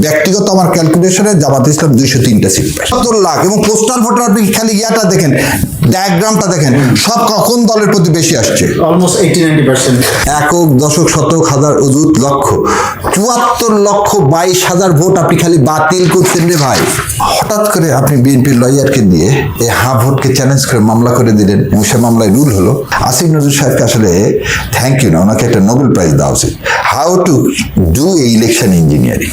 ব্যক্তিগত আমার ক্যালকুলেশনে জামাত ইসলাম 203টা সিট পায়। 70 লাখ এবং পোস্টাল ভোটার আপনি খালি ইয়াটা দেখেন, ডায়াগ্রামটা দেখেন, সব কোন দলের প্রতি বেশি আসছে? অলমোস্ট 80-90%। একক, দশক, শতক, হাজার, অযুত, লক্ষ, 74,22,000 ভোট আপনি খালি বাতিল করছেন রে ভাই। হঠাৎ করে আপনি বিএনপির লয়ারকে দিয়ে এই ভোটকে চ্যালেঞ্জ করে মামলা করে দিলেন এবং সে মামলায় রুল হলো। আসিফ নজরুল সাহেবকে আসলে থ্যাংক ইউ না, ওনাকে একটা নোবেল প্রাইজ দেওয়া উচিত। How to do a election engineering.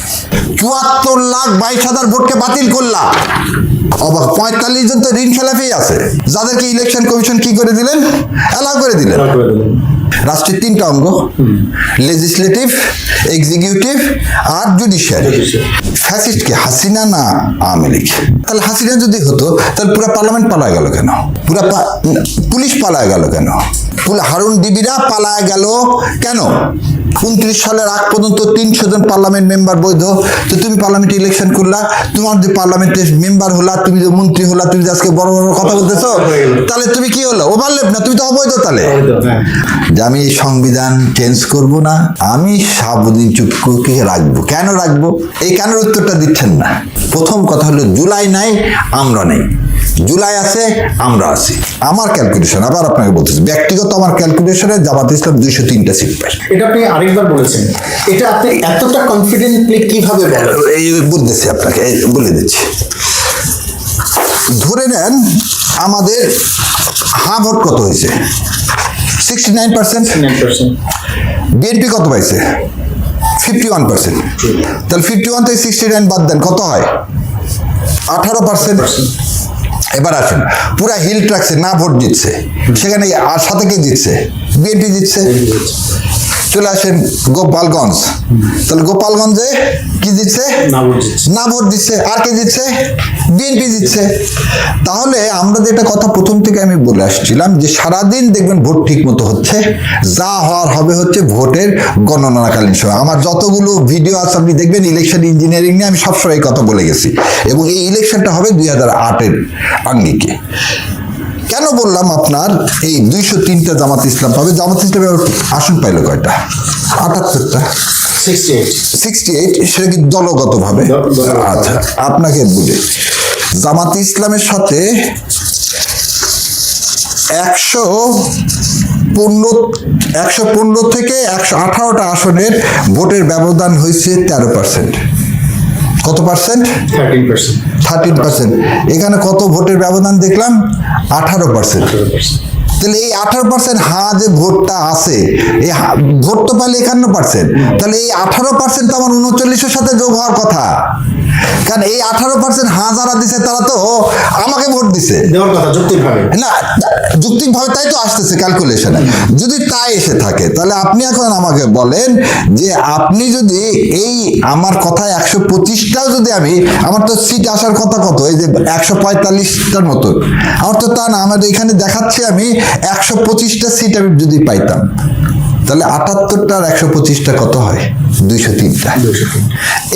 74,22,000 ভোটকে বাতিল করলাম। অবাক 45 জন তো ঋণ খেলাফি আছে, যাদেরকে ইলেকশন কমিশন কি করে দিলেন? অ্যালাউ করে দিলেন। রাষ্ট্রের 3টা অঙ্গ, লেজিসলেটিভ, এক্সিকিউটিভ আর জুডিশিয়ারি। ফ্যাসিস্ট কি হাসিনা না আওয়ামী লীগ? তাহলে হাসিনা যদি হতো তাহলে পুরো পার্লামেন্ট পালায় গেল কেন? পুরো পুলিশ পালায় গেল কেন? হারুন ডিবিরা পালায় গেল কেন? 29 সালের আগ পর্যন্ত 300 জন পার্লামেন্ট মেম্বার বৈধ। তো তুমি পার্লামেন্টে ইলেকশন করলা, তোমার যে পার্লামেন্টের মেম্বার হলা, তুমি যে মন্ত্রী হলা, তুমি যে আজকে বড় বড় কথা বলতেছো, তাহলে তুমি কি হলো? ওভারলেপ না, তুমি তো অবৈধ। তাহলে যে আমি সংবিধান চেঞ্জ করব না, আমি সাবধান চুপকে রাখবো। কেন রাখবো? এই কেনের উত্তরটা দিচ্ছেন না। প্রথম কথা হলো জুলাই নাই, আমরা নেই। জুলাই আছে, আমরা আছি। আমার ক্যালকুলেশন, আবার আপনাকে বলতেছি, ব্যক্তিগত আমার ক্যালকুলেশনে জামাত ইসলাম 203টা সিট পায়। এটা আপনি আরেকবার বলেছেন, এটা আপনি এতটা কনফিডেন্টলি কিভাবে বলেন? এই বলতেছি আপনাকে, বলে দিচ্ছি। ধরে নেন আমাদের ভোট কত হয়েছে? 69%। বিএনপি কত পাইছে? 51%। তাহলে 51 থেকে 69 বাদ দেন, কত হয়? 18%। এবার আসেন, পুরা হিল ট্রাকছে না ভোট জিতছে, সেখানে আর সাথে কে জিতছে? বিএনপি জিতছে। চলে আসেন গোপালগঞ্জ, তাহলে গোপালগঞ্জে কি দিচ্ছে? না ভোট দিচ্ছে। আর কে দিচ্ছে? বিএনপি দিচ্ছে। তাহলে আমরা যেটা কথা প্রথম থেকে আমি বলে আসছিলাম যে সারাদিন দেখবেন ভোট ঠিক মতো হচ্ছে, যা হওয়ার হবে হচ্ছে ভোটের গণনাকালীন সময়। আমার যতগুলো ভিডিও আছে আপনি দেখবেন ইলেকশন ইঞ্জিনিয়ারিং নিয়ে আমি সবসময় এই কথা বলে গেছি, এবং এই ইলেকশনটা হবে 2008-এর আঙ্গিকে। কেন বললাম আপনার এই 203টা জামাত ইসলাম পাবে? জামাত ইসলামের আসন পাইল কয়টা? 78টা। 68। সেটা কি দলগতভাবে? আচ্ছা, আপনাকে বলি, জামাত ইসলামের সাথে 115 থেকে 118টা আসনের ভোটের ব্যবধান হয়েছে 13%। কত পার্সেন্ট? 13%। এখানে কত ভোটের ব্যবধান দেখলাম? 18%। তাহলে এই 18% যে ভোটটা আছে, এই ভোট তো পাইলে 51%। তাহলে এই 18% তো আমার 39-এর সাথে যোগ হওয়ার কথা। কারণ এই 18% যারা দিছে তারা তো আমাকে ভোট দিছে না, যুক্তিকভাবে তাই তো আসতেছে ক্যালকুলেশনে। যদি তাই এসে থাকে তাহলে আপনি এখন আমাকে বলেন যে আপনি যদি এই আমার কথায় 125টাও যদি আমার তো সিট আসার কথা কত? এই যে 145টার মতো, আমার তো তা না, আমাদের এখানে দেখাচ্ছে আমি 125টা সিট আমি যদি পাইতাম, তাহলে 78টার 125টা কত হয়? 203টা।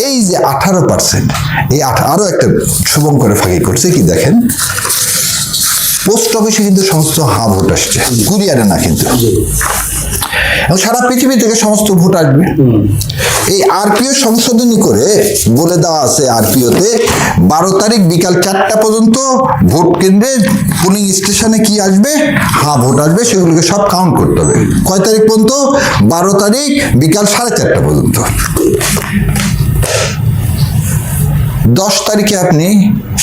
এই যে 18%, এই আরো একটা শুভঙ্করে ফাঁকি করছে কি দেখেন, পোস্ট অফিসে কিন্তু সমস্ত ভোট আসছে, কুরিয়ারে না কিন্তু, এবং সারা পৃথিবী থেকে সমস্ত ভোট আসবে। এই আরপিও সংশোধনী করে বলে দেওয়া আছে, আরপিওতে 12 তারিখ বিকাল 4টা পর্যন্ত ভোট কেন্দ্রে পোলিং স্টেশনে কি আসবে? ভোট আসবে, সেগুলোকে সব কাউন্ট করতে হবে। কয় তারিখ পর্যন্ত? 12 তারিখ বিকাল 4:30টা পর্যন্ত। 10 তারিখে আপনি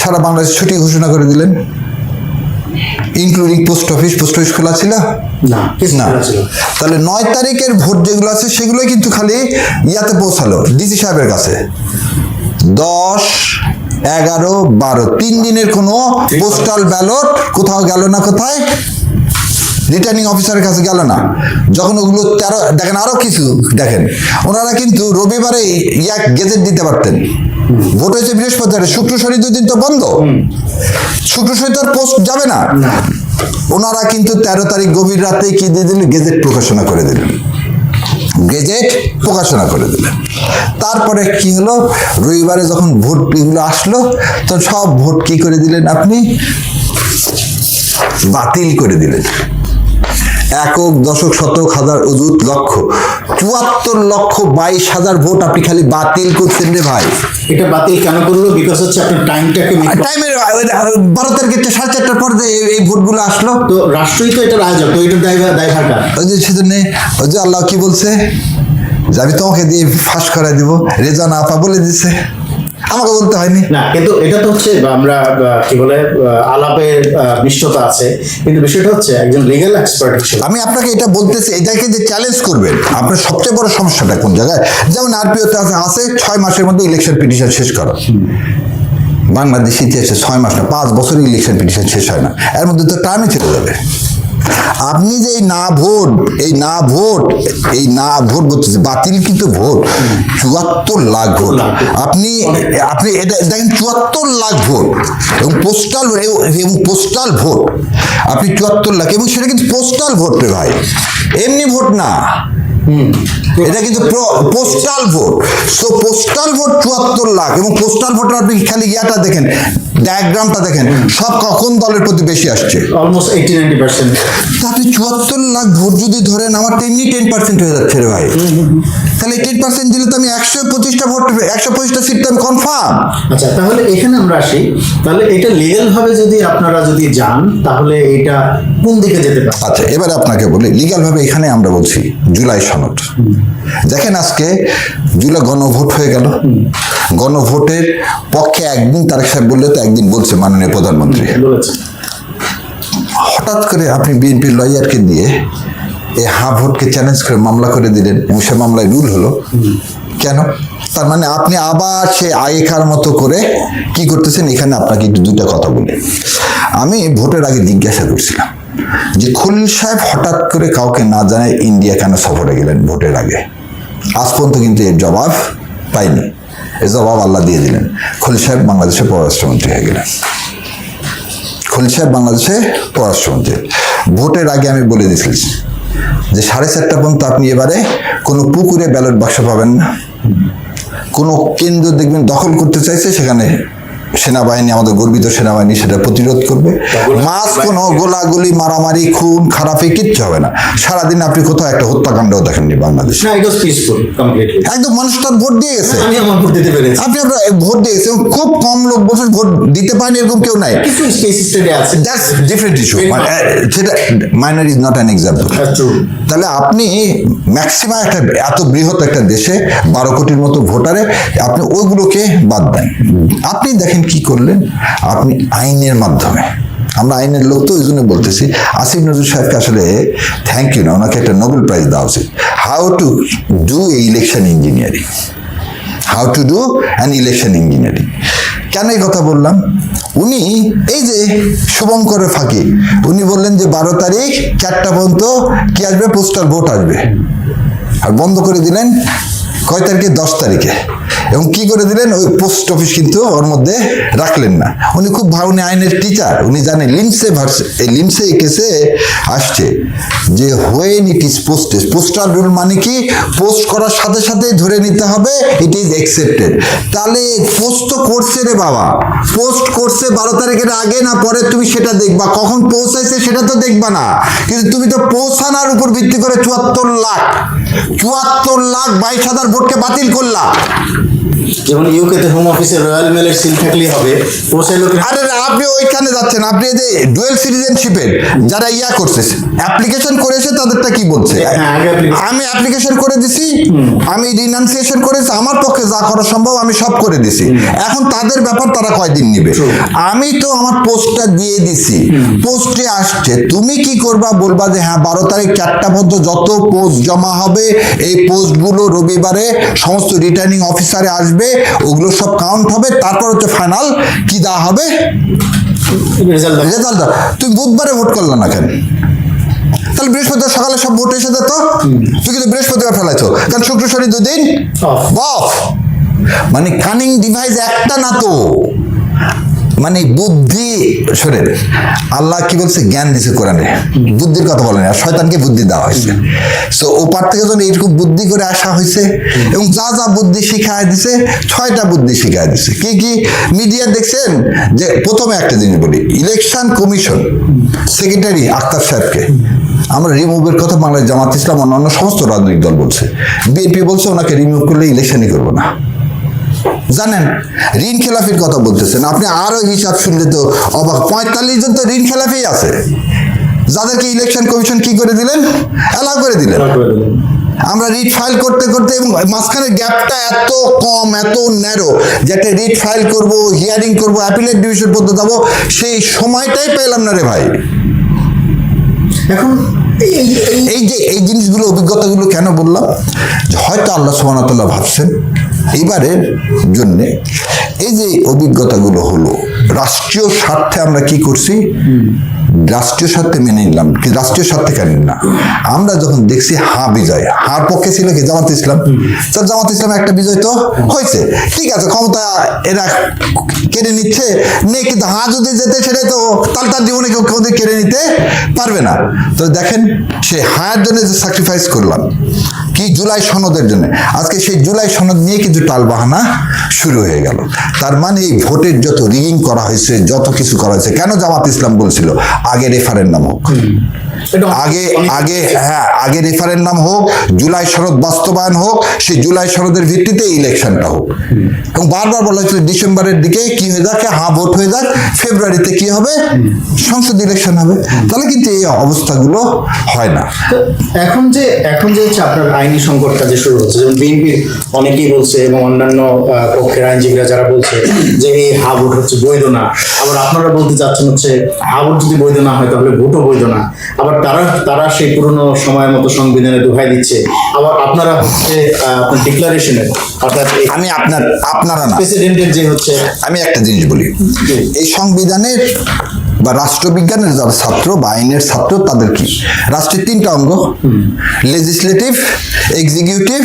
সারা বাংলাদেশ ছুটি ঘোষণা করে দিলেন, ইনক্লুডিং পোস্ট অফিস খোলা ছিল না? তাহলে 9 তারিখের ভোট যেগুলো আছে সেগুলো কিন্তু খালি ইয়াতে পৌঁছালো ডিসি সাহেবের কাছে। 10, 11, 12 3 দিনের কোনো পোস্টাল ব্যালট কোথাও গেল না। কোথায়? রিটার্নিং অফিসারের কাছে গেল না। যখন ওগুলো 13 দেখেন, আরো কিছু দেখেন, ওনারা কিন্তু রবিবারে গেজেট দিতে পারতেন। ভোট হয়েছে বৃহস্পতিবার, শুক্র শনি 2 দিন তো বন্ধ, শুক্র শনি তো পোস্ট যাবে না। ওনারা কিন্তু 13 তারিখ গভীর রাতে কি দিয়ে দিলেন? গেজেট প্রকাশনা করে দিলেন। তারপরে কি হলো? রবিবারে যখন ভোট এগুলো আসলো, তখন সব ভোট কি করে দিলেন? আপনি বাতিল করে দিলেন। একক, দশক, শতক, হাজার, অযুত, লক্ষ, 74,22,000 ভোট আপনি খালি বাতিল করছেন রে ভাই। এটা বাতিল কেন করলো? বিকজ হচ্ছে আপনার টাইমটাকে টাইমের 12 তারিখে 4:30টার পর যে এই ভোটগুলো আসলো, তো রাষ্ট্রই তো এটার আয়োজক, তো এটার দায়ভার কার? ওই যে সেজন্য ওই যে আল্লাহ কি বলছে যে আমি তোমাকে দিয়ে ফাঁস করে দিব, রেজান আপা বলে দিছে, আমাকে বলতে হয়নি। না, কিন্তু এটা তো হচ্ছে আমরা কি বলে আলাপের নিশ্চয়তা আছে, কিন্তু বিষয়টা হচ্ছে একজন লিগ্যাল এক্সপার্ট হিসেবে আমি আপনাকে এটা বলতেছি, এটাকে যে চ্যালেঞ্জ করবেন, আপনার সবচেয়ে বড় সমস্যাটা কোন জায়গায়? যেমন আরপিওতে আছে 6 মাসের মধ্যে ইলেকশন পিটিশন শেষ করা। বাংলাদেশ ইতিহাসে 6 মাস না 5 বছর ইলেকশন পিটিশন শেষ হয় না, এর মধ্যে তো টার্মই চলে যাবে। আপনি যে এই না ভোট বলতেছে, বাতিল কিন্তু ভোট 74 লাখ ভোট। আপনি এটা দেখেন 74 লাখ ভোট এবং পোস্টাল ভোট আপনি 74 লাখ, এবং সেটা কিন্তু পোস্টাল ভোট রে ভাই, এমনি ভোট না, এটা কিন্তু postal vote. So postal vote 74 lakh, এবং পোস্টাল ভোটের আপনি খালি ইয়াটা দেখেন, ডায়াগ্রামটা দেখেন, সব কোন দলের প্রতি বেশি আসছে, অলমোস্ট 80-90%। আপনি 74 লাখ ভোট যদি ধরেন, আমার তেমনি 10% হয়ে যাচ্ছে রে ভাই। তাহলে 10% দিলে তো আমি 125টা ভোট, 125টা সিট তো আমি কনফার্ম। আচ্ছা, তাহলে এখানে আমরা আসি, তাহলে এটা লিগ্যাল ভাবে যদি আপনারা যদি যান, তাহলে এটা কোন দিকে যেতে পারে? আচ্ছা, এবারে আপনাকে বলি লিগ্যাল ভাবে। এখানে আমরা বলছি জুলাই সনদ। দেখেন আজকে জুলাই গণভোট হয়ে গেল, গণভোটের পক্ষে একদিন তারেক সাহেব বললে তো একদিন বলছে মাননীয় প্রধানমন্ত্রী, হঠাৎ করে আপনি বিএনপির লয়ারকে দিয়ে এই ভোটকে চ্যালেঞ্জ করে মামলা করে দিলেন, এবং সে মামলায় রুল হলো কেন? তার মানে আপনি আবার সে আগেকার মতো করে কি করতেছেন? এখানে আপনাকে একটু দুইটা কথা বলি। আমি ভোটের আগে জিজ্ঞাসা করছিলাম যে খলিল সাহেব হঠাৎ করে কাউকে না জানায় ইন্ডিয়া কেন সফরে গেলেন ভোটের আগে? আজ পর্যন্ত কিন্তু এর জবাব পাইনি। এর জবাব আল্লাহ দিয়ে দিলেন, খলিল সাহেব বাংলাদেশের পররাষ্ট্রমন্ত্রী হয়ে গেলেন। খলিল সাহেব বাংলাদেশে পররাষ্ট্রমন্ত্রী। ভোটের আগে আমি বলে দিয়েছি যে 4:30 পর্যন্ত আপনি এবারে কোনো পুকুরে ব্যালট বাক্স পাবেন না, কোনো কেন্দ্র দেখবেন দখল করতে চাইছে, সেখানে সেনাবাহিনী, আমাদের গর্বিত সেনাবাহিনী সেটা প্রতিরোধ করবে। মাস কোনো গোলাগুলি, মারামারি, খুন খারাপি কিচ্ছু হবে না। সারাদিন আপনি কোথাও একটা হত্যাকাণ্ডও দেখেননি বাংলাদেশ, একদম মানুষ তার ভোট দিয়ে গেছে। আপনি আপনার ভোট দিয়ে গেছে, খুব কম লোক বসে ভোট দিতে পারেন এরকম কেউ নাই। দ্যাটস ডিফারেন্ট ইস্যু, সেটা minor is not an example. তাহলে আপনি ম্যাক্সিমাম একটা এত বৃহৎ একটা দেশে 12 কোটির মতো ভোটারে আপনি ওইগুলোকে বাদ দেন। আপনি দেখেন কি করলেন, আপনি আইনের মাধ্যমে, আমরা আইনের লোক তো ওই জন্য বলতেছি, আসিফ নজরুল সাহেবকে আসলে থ্যাংক ইউ না, ওনাকে একটা নোবেল প্রাইজ দেওয়া উচিত। How to do election engineering, how to do an election engineering. কেন এই কথা বললাম? উনি এই যে শুভঙ্করের ফাঁকি, উনি বললেন যে 12 তারিখ 4টা পর্যন্ত কি আসবে, পোস্টাল ভোট আসবে, আর বন্ধ করে দিলেন কয় তারিখে? 10 তারিখে। এবং কি করে দিলেন? ওই পোস্ট অফিস কিন্তু ওর মধ্যে রাখলেন না। উনি খুব উনি আইনের টিচার, উনি জানেন লিন্ডসে ভার্সে, এই লিন্ডসে কেসে আসছে যে when it is posted, postal rule মানে কি, পোস্ট করার সাথে সাথে ধরে নিতে হবে ইট ইজ অ্যাকসেপ্টেড। তাহলে পোস্ট তো করছে রে বাবা, পোস্ট করছে 12 তারিখের আগে না পরে, তুমি সেটা দেখবা, কখন পৌঁছাইছে সেটা তো দেখবা না, কিন্তু তুমি তো পৌঁছানোর উপর ভিত্তি করে 74 লাখ 22,000 ভোটকে বাতিল করলা। যেমন ইউকেতে হোম অফিসে রয়্যাল মেলের সিল থাকলেই হবে, পৌঁছাইলো। আরে আপনি ওইখানে যাচ্ছেন, আপনি যে ডুয়েল সিটিজেনশিপের যারা করছে, অ্যাপ্লিকেশন করেছে, তাদেরটা কি বলছে? আমি অ্যাপ্লিকেশন করে দিছি, আমি রিনাউন্সিয়েশন করেছি, আমার পক্ষে যা করা সম্ভব আমি সব করে দিছি। এখন তাদের ব্যাপার, তারা কয়দিন নিবে। আমি তো আমার পোস্টটা দিয়ে দিছি, পোস্টে আসছে, তুমি কি করবা? বলবা যে হ্যাঁ 12 তারিখ 4টা পর্যন্ত যত পোস্ট জমা হবে, এই পোস্টগুলো রবিবারে সমস্ত রিটার্নিং অফিসারে আসবে, ওগুলো সব কাউন্ট হবে, তারপর হচ্ছে ফাইনাল কি দেওয়া হবে, রেজাল্ট। তুই বুধবারে ভোট করল না কেন? তাহলে বৃহস্পতিবার সকালে সব ভোট এসে যেত, তুই কিন্তু বৃহস্পতিবার ফেলাইছো, কারণ শুক্র শনি 2 দিন অফ। মানে কানিং ডিভাইস একটা না তো, মানে বুদ্ধি। শোনেন, আল্লাহ কি বলছে? জ্ঞান দিছে কোরআনে, বুদ্ধির কথা বলেন, আর শয়তানকে বুদ্ধি দেওয়া হয়েছে। সো ওপার থেকে যখন এইরকম বুদ্ধি করে আসা হয়েছে, এবং যা যা বুদ্ধি শিখায় দিছে, 6টা বুদ্ধি শিখায় দিছে। কি কি? মিডিয়া দেখছেন যে প্রথমে একটা জিনিস বলি, ইলেকশন কমিশন সেক্রেটারি আখতার সাহেবকে আমরা রিমুভের কথা বাংলাদেশ জামাত ইসলাম অন্যান্য সমস্ত রাজনৈতিক দল বলছে, বিএনপি বলছে ওনাকে রিমুভ করলে ইলেকশনই করবো না। জানেন ঋণ খেলাফির কথা বলতেছেন আপনি, আরো হিসাব শুনলে তো অবাক। 45 জন তো ঋণ খেলাফি আছে, যাদেরকে ইলেকশন কমিশন কি করে দিলেন, অ্যালাউ করে দিলেন। আমরা রিট ফাইল করতে করতে এবং মাঝখানে গ্যাপটা এত কম, এত ন্যারো, যে একটা রিট ফাইল করব, হিয়ারিং করব, অ্যাপিলেট ডিভিশন পর্যন্ত যাবো, সেই সময়টাই পেলাম না রে ভাই। এখন এই জিনিসগুলো, অভিজ্ঞতাগুলো কেন বললাম, যে হয়তো আল্লাহ সুবহানাহু ওয়া তাআলা ভাবছেন এইবারের জন্যে এই যে অভিজ্ঞতাগুলো হলো, রাষ্ট্রীয় স্বার্থে আমরা কি করছি, রাষ্ট্রীয় স্বার্থে মেনে নিলাম, কি রাষ্ট্রীয় স্বার্থে কেন না। আমরা যখন দেখছি বিজয়, পক্ষে ছিল কি জামাত ইসলাম, স্যার জামাত ইসলাম একটা বিজয় তো হয়েছে, ঠিক আছে, ক্ষমতা এরা কেড়ে নিচ্ছে নেই, কিন্তু যদি যেতে সেটাই তো তার জীবনে কেউ কেড়ে নিতে পারবে না। তো দেখেন সে জন্য যে স্যাক্রিফাইস করলাম কি জুলাই সনদের জন্য, আজকে সেই জুলাই সনদ নিয়ে কিন্তু টালবাহানা শুরু হয়ে গেল। তার মানে এই ভোটের যত রিগিং করা হয়েছে, যত কিছু করা হয়েছে, কেন জামাত ইসলাম বলছিল আগে রেফারেন্ডাম হোক, আগে রেফারেন্ডাম হোক, জুলাই সনদ বাস্তবায়ন হোক, সেই জুলাই সনদের ভিত্তিতে ইলেকশনটা হোক। এবং বারবার বলা হয়েছিল ডিসেম্বরের দিকে কি হয়ে যাক, ভোট হয়ে যাক, ফেব্রুয়ারিতে কি হবে, সংসদ ইলেকশন হবে। তাহলে কিন্তু এই অবস্থাগুলো হয় না। এখন যে হচ্ছে আপনার আইনি সংকটটা যে শুরু হচ্ছে, যেমন বিএনপির অনেকেই বলছে এবং অন্যান্য পক্ষের আইনজীবীরা যারা বলছে যে এই ভোট হচ্ছে বৈধ না, আবার আপনারা বলতে চাচ্ছেন হচ্ছে ভোট যদি বৈধ না হয় তাহলে ভোটও বৈধ না, আবার তারা সেই পুরনো সময়ের মতো সংবিধানে দোহাই দিচ্ছে, আবার আপনারা হচ্ছে ডিক্লারেশনে, অর্থাৎ আপনারা না, প্রেসিডেন্টের যে হচ্ছে, আমি একটা জিনিস বলি, এই সংবিধানের বা রাষ্ট্রবিজ্ঞানের যারা ছাত্র বা আইনের ছাত্র, তাদের কি রাষ্ট্রের 3টা অঙ্গ, লেজিসলেটিভ, এক্সিকিউটিভ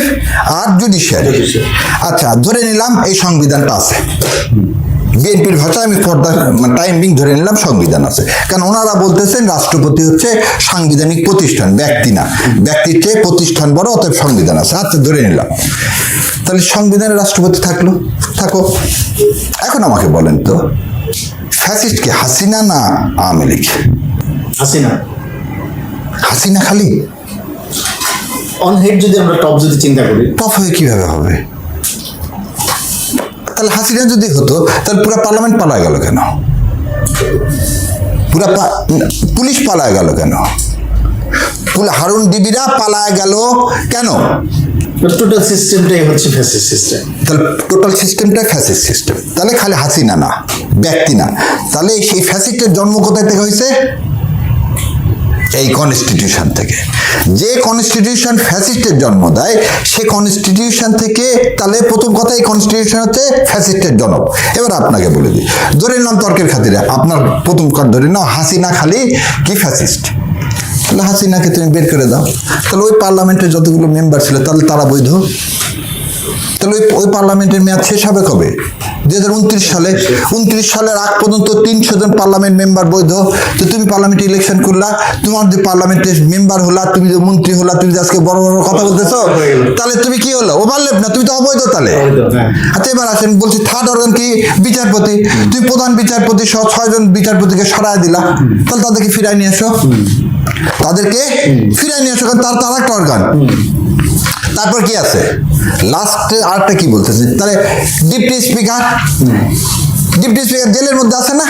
আর জুডিশিয়ারি। আচ্ছা, ধরে নিলাম এই সংবিধানটা আছে, বিএনপির ভাষায় আমি ফর দ্য টাইম বিং ধরে নিলাম সংবিধান আছে, কারণ ওনারা বলতেছেন রাষ্ট্রপতি হচ্ছে সাংবিধানিক প্রতিষ্ঠান, ব্যক্তি না, ব্যক্তির চেয়ে প্রতিষ্ঠান বড়, অতএব সংবিধান আছে। আচ্ছা, ধরে নিলাম, তাহলে সংবিধানের রাষ্ট্রপতি থাকো। এখন আমাকে বলেন তো, ফ্যাসিস্ট কি হাসিনা না আওয়ামী লীগ? হাসিনা খালি অন হেড, যদি আমরা টপ যদি চিন্তা করি, টপ হয়ে কিভাবে হবে? তাহলে হাসিনা যদি হতো তাহলে পুরো পার্লামেন্ট পালায় গেল কেন? পুলিশ পালায় গেল কেন? হারুন ডিবিরা পালায় গেল কেন? টোটাল সিস্টেমটাই হচ্ছে ফ্যাসিস্ট সিস্টেম। তাহলে টোটাল সিস্টেমটাই ফ্যাসিস্ট সিস্টেম। তাহলে খালি হাসিনা না, ব্যক্তি না। তাহলে সেই ফ্যাসিস্টের জন্ম কোথায় থেকে হয়েছে? এই কনস্টিটিউশন থেকে। যে কনস্টিটিউশন ফ্যাসিস্টের জন্ম দেয়, সে কনস্টিটিউশন থেকে, তাহলে প্রথম কথা এই কনস্টিটিউশন হচ্ছে ফ্যাসিস্টের জনক। এবার আপনাকে বলে দিই, ধরে নিলাম তর্কের খাতিরে, আপনার প্রথম ধরে নাও হাসিনা খালি কি ফ্যাসিস্ট, তাহলে হাসিনাকে তুমি বের করে দাও। তাহলে ওই পার্লামেন্টের যতগুলো মেম্বার ছিল তাহলে তারা বৈধ? তাহলে ওই পার্লামেন্টের মেয়াদ শেষ হবে কবে? 2029 সালে। 29 সালের আগ পর্যন্ত 300 জন পার্লামেন্ট মেম্বার বৈধ। তো তুমি পার্লামেন্টে ইলেকশন করলা, তোমার যে পার্লামেন্টের মেম্বার হলা, তুমি যে মন্ত্রী হলা, তুমি যে আজকে বড় বড় কথা বলতেছো, তাহলে তুমি কি হলো? ওভারলেপ না, তুমি তো অবৈধ। তাহলে আচ্ছা, এবার আসেন, বলছি থার্ড অর্গান কি? বিচারপতি। তুমি প্রধান বিচারপতি সহ 6 জন বিচারপতিকে সরায় দিলা, তাহলে তাদেরকে ফিরাই নিয়ে আসো, কারণ তারা একটা অর্গান। তারপর কি আছে লাস্টে? আরেকটা কি বলতেছে, তাহলে ডিপটি স্পিকার জেলের মধ্যে আছে না,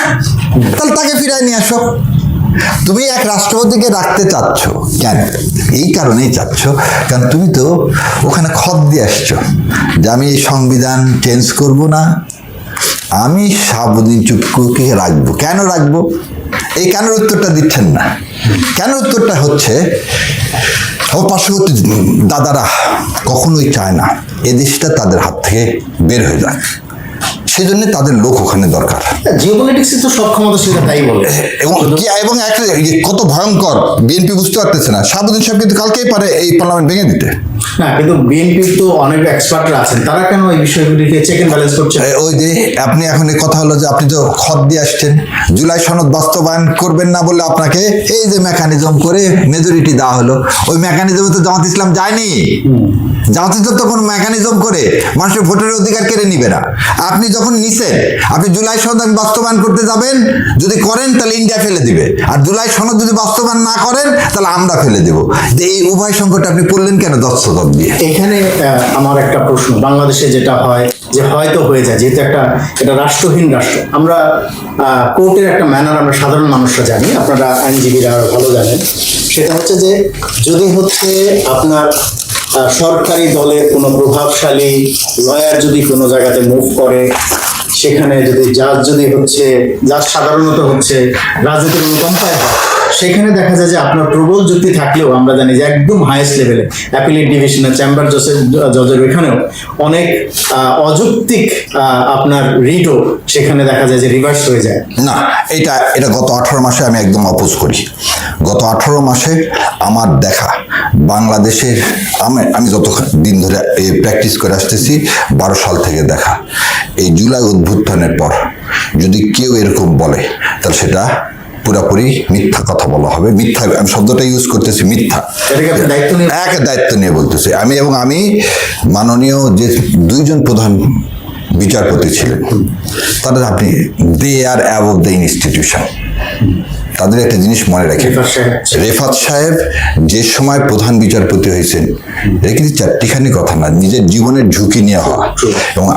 তাহলে তাকে ফিরাই নিয়ে আসো। তুমি এক রাষ্ট্রপতিকে রাখতে চাচ্ছ কেন? এই কারণেই চাচ্ছ, কারণ তুমি তো ওখানে খত দিয়ে আসছো যে আমি এই সংবিধান চেঞ্জ করব না, আমি শাহাবুদ্দিন চুপ্পুকে রাখবো। কেন রাখবো? এই কেন উত্তরটা দিচ্ছেন না। কেন উত্তরটা হচ্ছে, পার্শ্ববর্তী দাদারা কখনোই চায় না এ দেশটা তাদের হাত থেকে বের হয়ে যাক, সেজন্য তাদের লোক ওখানে দরকার। জিওপলিটিক্সে তো সব ক্ষমতাশীল, তাই বলে। এবং একটা কত ভয়ঙ্কর, বিএনপি বুঝতে পারতেছে না। শাহাবুদ্দিন সাহেব কিন্তু কালকেই পারে এই পার্লামেন্ট ভেঙে দিতে। না, কিন্তু বিএনপির তো অনেক এক্সপার্টরা আছেন, তারা কেন এই বিষয়গুলিকে চেক এন্ড ব্যালেন্স করছে? ওই যে আপনি এখন এই কথা হলো যে আপনি তো খত দিয়ে আসছেন, জুলাই সনদ বাস্তবায়ন করবেন না বলে আপনাকে এই যে মেকানিজম করে মেজরিটি দেওয়া হলো, ওই মেকানিজমে তো জামাত ইসলাম যায়নি। জামাত ইসলাম তখন মেকানিজম করে মানুষের ভোটের অধিকার কেড়ে নিবে না। আপনি যখন নিছেন, আপনি জুলাই সনদ বাস্তবায়ন করতে যাবেন, যদি করেন তাহলে ইন্ডিয়া ফেলে দিবে, আর জুলাই সনদ যদি বাস্তবায়ন না করেন তাহলে আমরা ফেলে দেবো। এই উভয় সংকটে আপনি পড়লেন কেন? 10 দিয়ে। এখানে আমার একটা প্রশ্ন, বাংলাদেশে যেটা হয় যে হয়তো হয়ে যায়, যেহেতু এটা রাষ্ট্রহীন রাষ্ট্র। আমরা কোর্টের একটা ম্যানার আমরা সাধারণ মানুষরা জানি, আপনারা আইনজীবীরা আরো ভালো জানেন। সেটা হচ্ছে যে যদি হচ্ছে আপনার সরকারি দলের কোনো প্রভাবশালী লয়ার যদি কোনো জায়গাতে মুভ করে, সেখানে যদি জাজ সাধারণত হচ্ছে রাজনীতির অনুকম্পায় হয়, সেখানে দেখা যায় যে আপনার প্রবল যুক্তি থাকলেও আমরা জানি যে একদম হাইয়েস্ট লেভেলে অ্যাপিলেট ডিভিশনের চেম্বার জজের এখানেও অনেক অযৌক্তিক আপনার রিটও সেখানে দেখা যায় যে রিভার্স হয়ে যায়। না, এটা গত 18 মাসে আমি একদম অপোজ করি। গত 18 মাসে আমার দেখা বাংলাদেশের, আমি যত দিন ধরে প্র্যাকটিস করে আসতেছি, 12 সাল থেকে দেখা, এই জুলাই অভ্যুত্থানের পর যদি কেউ এরকম বলে তাহলে সেটা পুরাপুরি মিথ্যা কথা বলা হবে। মিথ্যা, আমি শব্দটা ইউজ করতেছি, মিথ্যা। দায়িত্ব নিয়ে বলতেছি আমি মাননীয় যে 2 জন প্রধান বিচারপতি ছিলেন, তাদের আপনি দে আর অ্যাবভ দ্য ইনস্টিটিউশন। তাদের একটা জিনিস মনে রাখেন, রেফাত সাহেব যে সময় প্রধান বিচারপতি হয়েছেন, এটা কিন্তু চারটিখানি কথা না, নিজের জীবনের ঝুঁকি নিয়ে হওয়া। এবং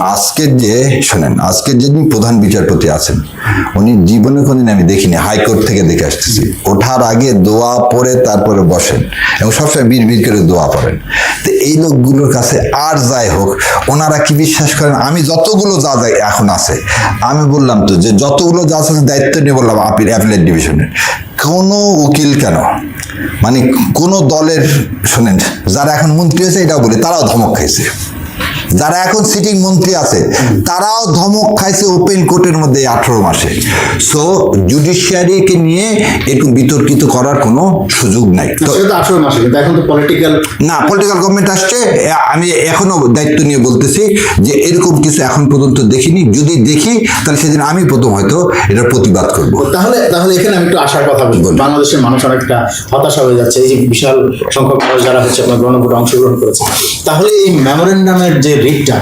আজকের যিনি প্রধান বিচারপতি আছেন, উনি জীবনে কোনদিন আমি দেখিনি, হাইকোর্ট থেকে দেখে আসতেছি, ওঠার আগে দোয়া পড়ে তারপরে বসেন এবং সবসময় বিড় করে দোয়া পড়েন। তো এই লোকগুলোর কাছে আর যাই হোক, ওনারা কি বিশ্বাস করেন, আমি যতগুলো যা এখন আছে, আমি বললাম তো যে যতগুলো যা আছে দায়িত্ব নিয়ে বললাম অ্যাপিলেট ডিভিশনের, কোনো উকিল কেন, মানে কোন দলের, শোনেন, যারা এখন মন্ত্রী হয়েছে এটাও বলি, তারাও ধমক খাইছে। যারা এখন সিটিং মন্ত্রী আছে তারাও ধমক খাইছে ওপেন কোর্টের মধ্যে 18 মাসে। সো জুডিশিয়ারিকে নিয়ে এরকম বিতর্কিত করার কোনো সুযোগ নাই। তো 18 মাসে, কিন্তু এখন তো পলিটিক্যাল গভর্নমেন্ট আসছে। আমি এখনো দায়িত্ব নিয়ে বলতেছি যে এরকম কিছু এখন পর্যন্ত দেখিনি, যদি দেখি তাহলে সেদিন আমি প্রথম হয়তো এটার প্রতিবাদ করব। তাহলে এখানে আমি একটু আশার কথা বলবো। বাংলাদেশের মানুষ অনেকটা হতাশা হয়ে যাচ্ছে, এই যে বিশাল সংখ্যক মানুষ যারা হচ্ছে আপনার গণভোটে অংশগ্রহণ করেছে। তাহলে এই মেমোরেন্ডামের যে রিটটা,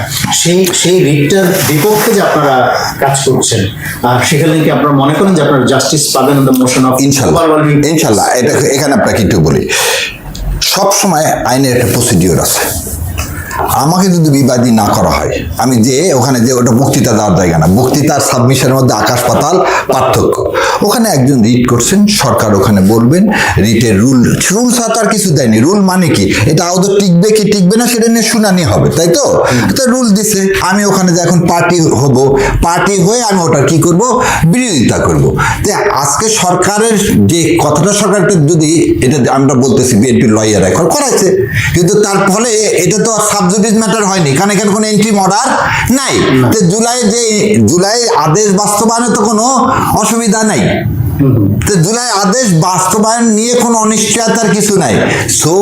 সেই রিটটার বিপক্ষে যে আপনারা কাজ করছেন, আর সেখানে কি আপনারা মনে করেন যে আপনারা জাস্টিস পাবেন দ্য মোশন অফ? ইনশাল্লাহ। এটা এখানে আপনাকে একটু বলি, সবসময় আইনের একটা প্রসিডিওর আছে। আমাকে যদি বিবাদী না করা হয়, আমি যে ওখানে যে ওটা বক্তৃতা দেওয়ার জায়গা না, বক্তৃতার সাবমিশনের মধ্যে আকাশ পাতাল পার্থক্য। ওখানে একজন রিট করছেন, সরকার ওখানে বলবেন রুল ছাড়া আর কিছু দেয়নি। রুল মানে কি, এটা আদৌ টিকবে কি টিকবে না সেটা নিয়ে শুনানি হবে, তাই তো? রুল দিছে, আমি ওখানে যে এখন পার্টি হয়ে আমি ওটার কি করব, বিরোধিতা করব। তো আজকে সরকারের যে কথাটা, সরকারটা যদি এটা আমরা বলতেছি বিএনপি লয়ার এখন করাইছে, কিন্তু তার ফলে এটা তো সাবজুডিস ম্যাটার হয়নি, কারণ এখানে কোনো এন্ট্রি অর্ডার নাই। তো জুলাই আদেশ বাস্তবায়নে তো কোনো অসুবিধা নাই। তো জুলাই আদেশ বাস্তবায়ন নিয়ে কোনো অনিশ্চয়তার কিছু নাই। সো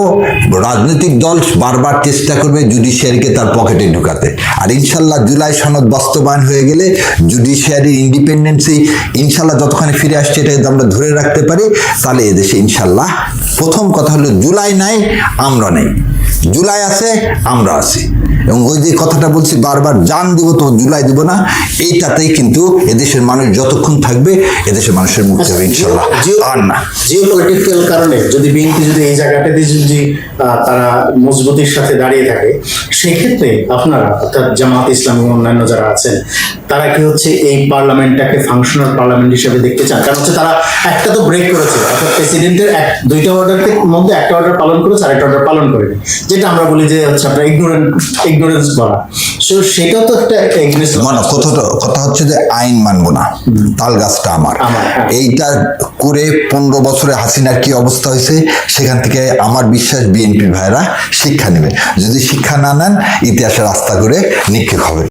রাজনৈতিক দল বারবার চেষ্টা করবে জুডিশিয়ারিকে তার পকেটে ঢুকাতে। আর ইনশাল্লাহ জুলাই সনদ বাস্তবায়ন হয়ে গেলে জুডিশিয়ারির ইন্ডিপেন্ডেন্সি ইনশাল্লাহ যতখানি ফিরে আসছে, এটা যদি আমরা ধরে রাখতে পারি, তাহলে এদেশে ইনশাল্লাহ প্রথম কথা হলো জুলাই নাই, আমরা নেই। জুলাই আছে, আমরা আছি। এবং ওই যে কথাটা বলছি বারবার, জান দিব তো জুলাই দিব না, এইটাতেই কিন্তু এদেশের মানুষ যতক্ষণ থাকবে এদেশের মানুষের মুক্তি হবে ইনশাল্লাহ। আর না, জিওপলিটিক্যাল কারণে যদি বিএনপি যদি এই জায়গাটাতে যদি তারা মজবুতির সাথে দাঁড়িয়ে থাকে, সেক্ষেত্রে আপনারা অর্থাৎ জামাত ইসলাম এবং অন্যান্য যারা আছেন, তারা কি হচ্ছে এই পার্লামেন্টটাকে ফাংশনাল পার্লামেন্ট হিসেবে দেখতে চান? কারণ হচ্ছে তারা একটা তো ব্রেক করেছে, অর্থাৎ প্রেসিডেন্টের 2টা অর্ডারের মধ্যে একটা অর্ডার পালন করেছে, আরেকটা অর্ডার পালন করেনি, যেটা আমরা বলি যে হচ্ছে আপনার ইগনোরেন্স করা। সো সেটাও তো একটা এগেইনস্ট। কথা হচ্ছে যে আইন মানবো না, তাল গাছটা আমার। এইটা করে 15 বছরে হাসিনার কি অবস্থা হয়েছে, সেখান থেকে আমার বিশ্বাস বিএনপির ভাইরা শিক্ষা নেবে। যদি শিক্ষা না নেন, ইতিহাসের রাস্তা করে নিক্ষেপ হবে।